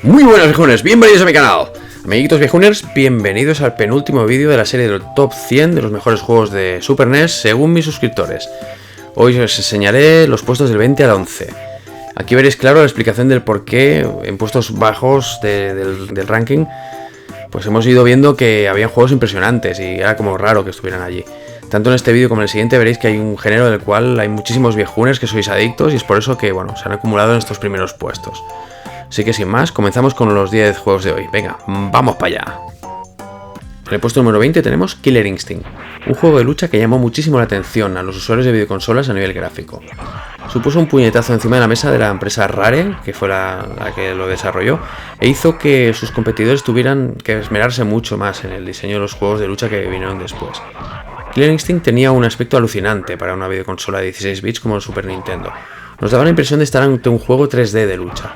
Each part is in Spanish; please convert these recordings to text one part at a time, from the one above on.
Muy buenas viejunes, bienvenidos a mi canal. Amiguitos viejuners, bienvenidos al penúltimo vídeo de la serie del top 100 de los mejores juegos de Super NES según mis suscriptores. Hoy os enseñaré los puestos del 20 al 11. Aquí veréis claro la explicación del por qué en puestos bajos del ranking pues hemos ido viendo que había juegos impresionantes y era como raro que estuvieran allí. Tanto en este vídeo como en el siguiente veréis que hay un género del cual hay muchísimos viejuners que sois adictos y es por eso que bueno, se han acumulado en estos primeros puestos. Así que sin más, comenzamos con los 10 juegos de hoy. Venga, vamos para allá. En el puesto número 20 tenemos Killer Instinct, un juego de lucha que llamó muchísimo la atención a los usuarios de videoconsolas a nivel gráfico. Supuso un puñetazo encima de la mesa de la empresa Rare, que fue la que lo desarrolló, e hizo que sus competidores tuvieran que esmerarse mucho más en el diseño de los juegos de lucha que vinieron después. Killer Instinct tenía un aspecto alucinante para una videoconsola de 16 bits como el Super Nintendo. Nos daba la impresión de estar ante un juego 3D de lucha.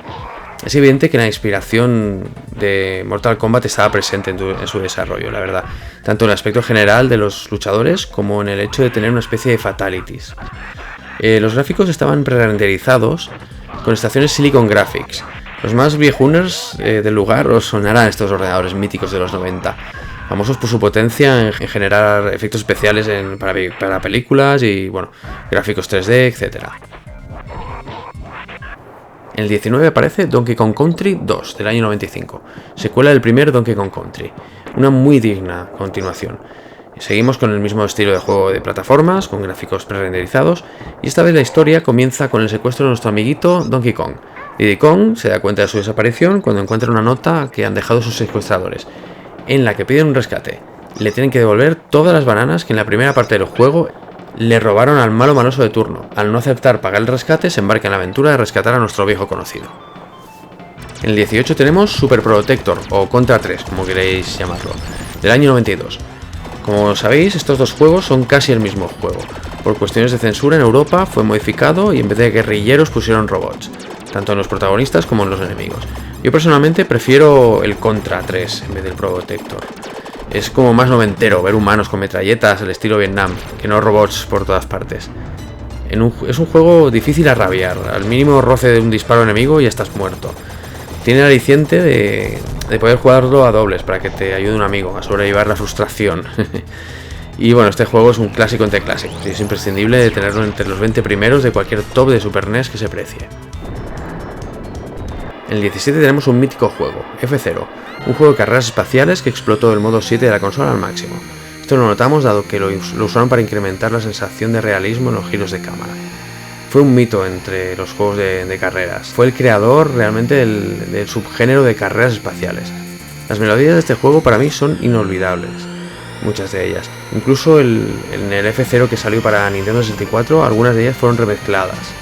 Es evidente que la inspiración de Mortal Kombat estaba presente en su desarrollo, la verdad, tanto en el aspecto general de los luchadores como en el hecho de tener una especie de fatalities. Los gráficos estaban pre-renderizados con estaciones Silicon Graphics. Los más viejuners del lugar os sonarán estos ordenadores míticos de los 90, famosos por su potencia en generar efectos especiales para películas y bueno, gráficos 3D, etc. En el 19 aparece Donkey Kong Country 2 del año 95, secuela del primer Donkey Kong Country, una muy digna continuación. Seguimos con el mismo estilo de juego de plataformas, con gráficos pre-renderizados, y esta vez la historia comienza con el secuestro de nuestro amiguito Donkey Kong. Diddy Kong se da cuenta de su desaparición cuando encuentra una nota que han dejado sus secuestradores, en la que piden un rescate. Le tienen que devolver todas las bananas que en la primera parte del juego le robaron al malo maloso de turno. Al no aceptar pagar el rescate, se embarca en la aventura de rescatar a nuestro viejo conocido. En el 18 tenemos Super Protector, o Contra 3, como queréis llamarlo, del año 92. Como sabéis, estos dos juegos son casi el mismo juego. Por cuestiones de censura en Europa fue modificado y en vez de guerrilleros pusieron robots, tanto en los protagonistas como en los enemigos. Yo personalmente prefiero el Contra 3 en vez del Protector. Es como más noventero ver humanos con metralletas al estilo Vietnam, que no robots por todas partes. Es un juego difícil a rabiar, al mínimo roce de un disparo enemigo y ya estás muerto. Tiene el aliciente de poder jugarlo a dobles para que te ayude un amigo a sobrellevar la frustración. Y bueno, este juego es un clásico entre clásicos y es imprescindible de tenerlo entre los 20 primeros de cualquier top de Super NES que se precie. En el 17 tenemos un mítico juego, F-Zero, un juego de carreras espaciales que explotó el modo 7 de la consola al máximo. Esto lo notamos dado que lo usaron para incrementar la sensación de realismo en los giros de cámara. Fue un mito entre los juegos de carreras. Fue el creador realmente del subgénero de carreras espaciales. Las melodías de este juego para mí son inolvidables, muchas de ellas. Incluso en el F-Zero que salió para Nintendo 64, algunas de ellas fueron remezcladas.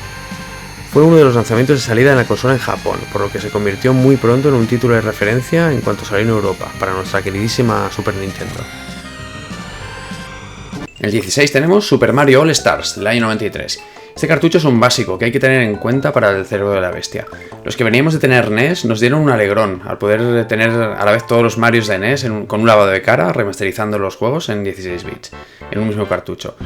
Fue uno de los lanzamientos de salida en la consola en Japón, por lo que se convirtió muy pronto en un título de referencia en cuanto salió en Europa, para nuestra queridísima Super Nintendo. En el 16 tenemos Super Mario All Stars, del año 93. Este cartucho es un básico que hay que tener en cuenta para el cerebro de la bestia. Los que veníamos de tener NES nos dieron un alegrón al poder tener a la vez todos los Marios de NES con un lavado de cara, remasterizando los juegos en 16 bits, en un mismo cartucho.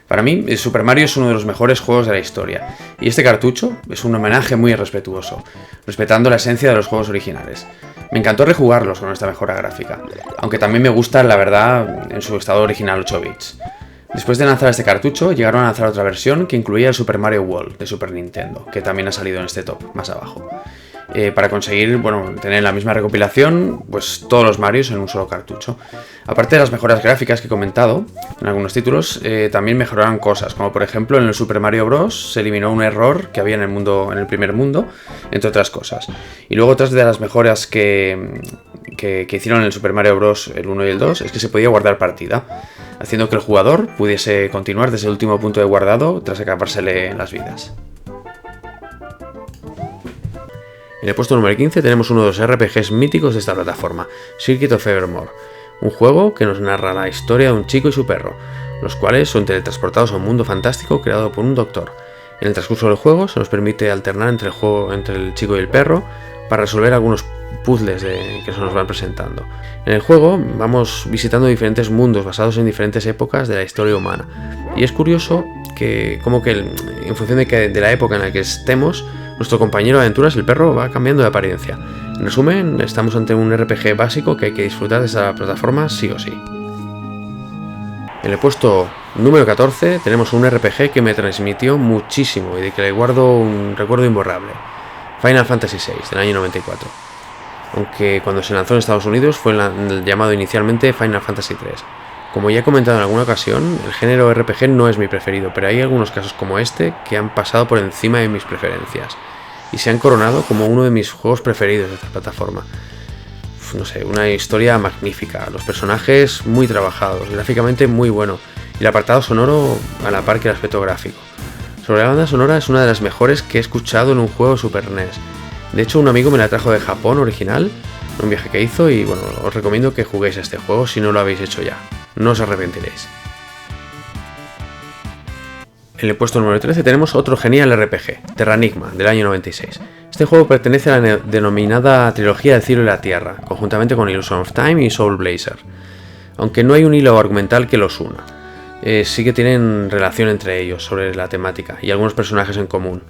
Para mí, Super Mario es uno de los mejores juegos de la historia, y este cartucho es un homenaje muy respetuoso, respetando la esencia de los juegos originales. Me encantó rejugarlos con esta mejora gráfica, aunque también me gusta, la verdad, en su estado original 8 bits. Después de lanzar este cartucho, llegaron a lanzar otra versión que incluía el Super Mario World de Super Nintendo, que también ha salido en este top, más abajo. Para conseguir, tener la misma recopilación, pues todos los Marios en un solo cartucho. Aparte de las mejoras gráficas que he comentado, en algunos títulos, también mejoraron cosas, como por ejemplo en el Super Mario Bros. Se eliminó un error que había en el primer mundo, entre otras cosas. Y luego otras de las mejoras que hicieron en el Super Mario Bros. El 1 y el 2 es que se podía guardar partida, haciendo que el jugador pudiese continuar desde el último punto de guardado tras acabársele las vidas. En el puesto número 15 tenemos uno de los RPGs míticos de esta plataforma, Circuit of Evermore, un juego que nos narra la historia de un chico y su perro, los cuales son teletransportados a un mundo fantástico creado por un doctor. En el transcurso del juego se nos permite alternar entre el chico y el perro para resolver algunos puzzles que se nos van presentando. En el juego vamos visitando diferentes mundos basados en diferentes épocas de la historia humana, y es curioso que en función de la época en la que estemos, nuestro compañero de aventuras, el perro, va cambiando de apariencia. En resumen, estamos ante un RPG básico que hay que disfrutar de esta plataforma sí o sí. En el puesto número 14 tenemos un RPG que me transmitió muchísimo y de que le guardo un recuerdo imborrable. Final Fantasy VI, del año 94. Aunque cuando se lanzó en Estados Unidos fue llamado inicialmente Final Fantasy III. Como ya he comentado en alguna ocasión, el género RPG no es mi preferido, pero hay algunos casos como este que han pasado por encima de mis preferencias y se han coronado como uno de mis juegos preferidos de esta plataforma. No sé, una historia magnífica, los personajes muy trabajados, gráficamente muy bueno y el apartado sonoro a la par que el aspecto gráfico. Sobre la banda sonora es una de las mejores que he escuchado en un juego Super NES. De hecho, un amigo me la trajo de Japón original, en un viaje que hizo, y bueno, os recomiendo que juguéis a este juego si no lo habéis hecho ya. No os arrepentiréis. En el puesto número 13 tenemos otro genial RPG, Terranigma, del año 96. Este juego pertenece a la denominada trilogía del cielo y la tierra, conjuntamente con Illusion of Time y Soul Blazer. Aunque no hay un hilo argumental que los una. Sí que tienen relación entre ellos sobre la temática y algunos personajes en común.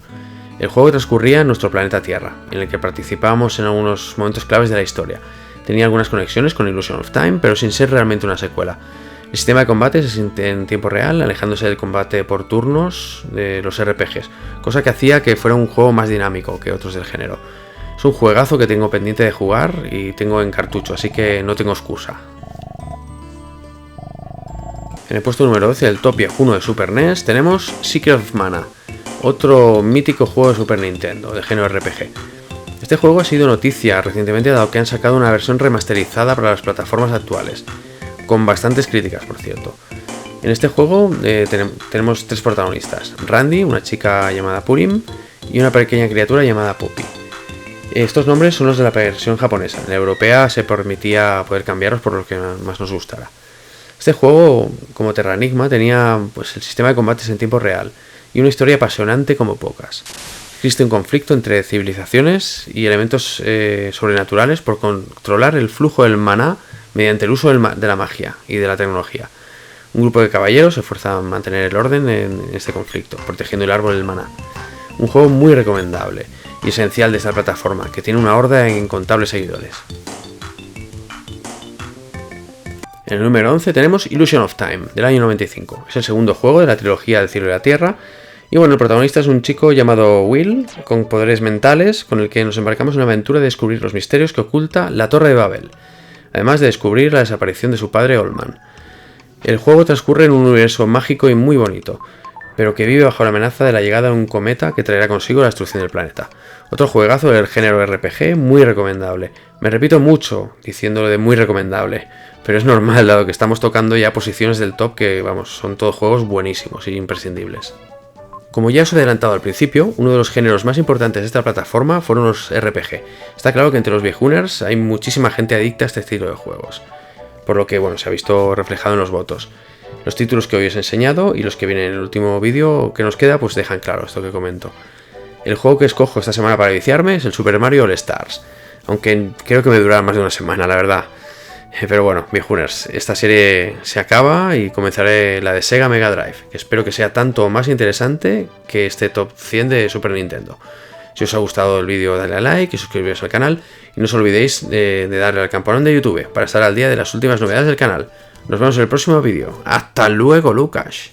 El juego transcurría en nuestro planeta Tierra, en el que participábamos en algunos momentos claves de la historia. Tenía algunas conexiones con Illusion of Time, pero sin ser realmente una secuela. El sistema de combate es en tiempo real, alejándose del combate por turnos de los RPGs, cosa que hacía que fuera un juego más dinámico que otros del género. Es un juegazo que tengo pendiente de jugar y tengo en cartucho, así que no tengo excusa. En el puesto número 12 del top 1 de Super NES tenemos Secret of Mana, otro mítico juego de Super Nintendo, de género RPG. Este juego ha sido noticia recientemente dado que han sacado una versión remasterizada para las plataformas actuales, con bastantes críticas por cierto. En este juego tenemos tres protagonistas, Randy, una chica llamada Purim, y una pequeña criatura llamada Puppy. Estos nombres son los de la versión japonesa, en la europea se permitía poder cambiarlos por lo que más nos gustara. Este juego, como Terranigma, tenía pues, el sistema de combates en tiempo real y una historia apasionante como pocas. Existe un conflicto entre civilizaciones y elementos sobrenaturales por controlar el flujo del maná mediante el uso de la magia y de la tecnología. Un grupo de caballeros se esfuerza a mantener el orden en este conflicto, protegiendo el árbol del maná. Un juego muy recomendable y esencial de esta plataforma, que tiene una horda de incontables seguidores. En el número 11 tenemos Illusion of Time, del año 95. Es el segundo juego de la trilogía del cielo y la tierra. Y bueno, el protagonista es un chico llamado Will, con poderes mentales, con el que nos embarcamos en una aventura de descubrir los misterios que oculta la Torre de Babel, además de descubrir la desaparición de su padre Olman. El juego transcurre en un universo mágico y muy bonito, pero que vive bajo la amenaza de la llegada de un cometa que traerá consigo la destrucción del planeta. Otro juegazo del género RPG muy recomendable. Me repito mucho diciéndolo de muy recomendable, pero es normal dado que estamos tocando ya posiciones del top que, vamos, son todos juegos buenísimos y imprescindibles. Como ya os he adelantado al principio, uno de los géneros más importantes de esta plataforma fueron los RPG. Está claro que entre los viejuners hay muchísima gente adicta a este estilo de juegos, por lo que bueno, se ha visto reflejado en los votos. Los títulos que hoy os he enseñado y los que vienen en el último vídeo que nos queda pues dejan claro esto que comento. El juego que escojo esta semana para viciarme es el Super Mario All Stars, aunque creo que me durará más de una semana, la verdad. Pero bueno, viejuners, esta serie se acaba y comenzaré la de Sega Mega Drive, que espero que sea tanto o más interesante que este top 100 de Super Nintendo. Si os ha gustado el vídeo, dale a like y suscribiros al canal, y no os olvidéis de darle al campanón de YouTube para estar al día de las últimas novedades del canal. Nos vemos en el próximo vídeo. ¡Hasta luego, Lucas!